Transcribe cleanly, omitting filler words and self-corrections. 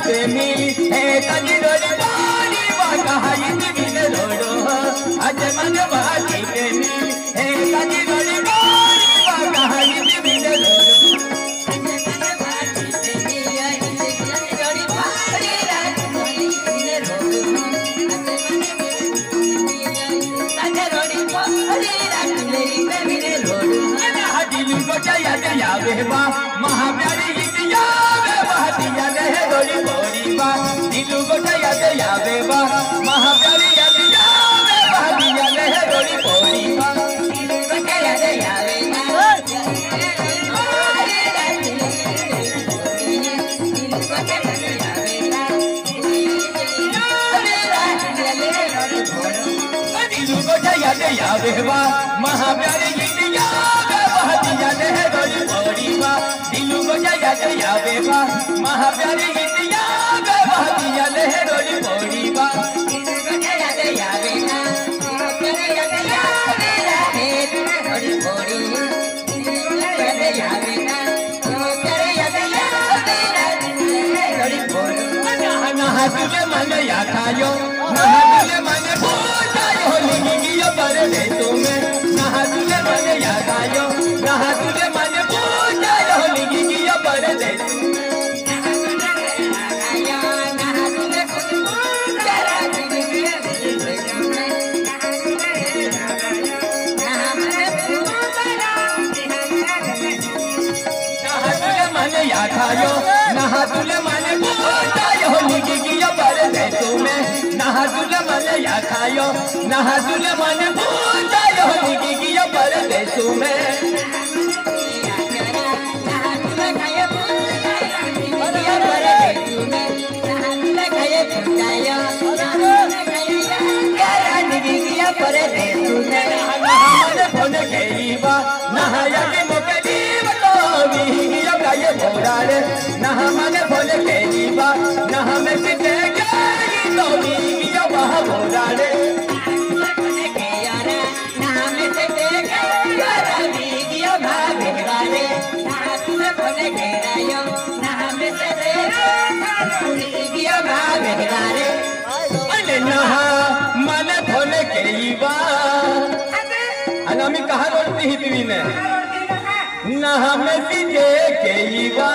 मिली हे तजी रोड़ी पानी कहाई बिन रोडो आज मन बाजी के मिली हे तजी रोड़ी पानी कहाई बिन रोडो बेबा महाप्यारी इंडिया बेबा दिया रहे रोड़ी बोरी बा दिलू गोटा याद या बेबा महाप्यारी इंडिया बेबा दिया रहे रोड़ी बोरी बा दिलू गोटा याद या बेबा दिलू गोटा याद या बेबा महाप्यारी इंडिया बेबा दिया रहे रोड़ी बोरी बा दिलू गोटा याद या बेबा महाप्यारी इंडिया बेबा दिया रहे रोड़ी बोरी बा दिलू गोटा याद या बेबा महाप्यारी इंडिया बेबा रोड़ी बोरी याद या बेबा महाप्यारी इंडिया रोड़ी बोरी नहा तुझे मन या खायो नहा तुझे मन पूजायो लिंगियो पर दे तुम्हें नहा तुझे मन या खायो नहा तुझे मन पूजायो लिंगियो पर दे या खायो नहा तुले मन पूजायो लिंगियो पर दे तुम्हें नहा तुले मन या खायो नहा तुले मन पूजायो लिंगियो पर दे तुम्हें नहा मने भोले केली बा नहा में सिद्धे गई तो बीगिया वह बोलाले नहा में सिद्धे गई बीगिया वह बोलाले नहा तुझे भोले घेरायो नहा में सिद्धे बीगिया वह बोलाले अरे नहा मने भोले केली बा अनामी कहाँ रोती ही तुमी ने नहा में सिद्धे केली बा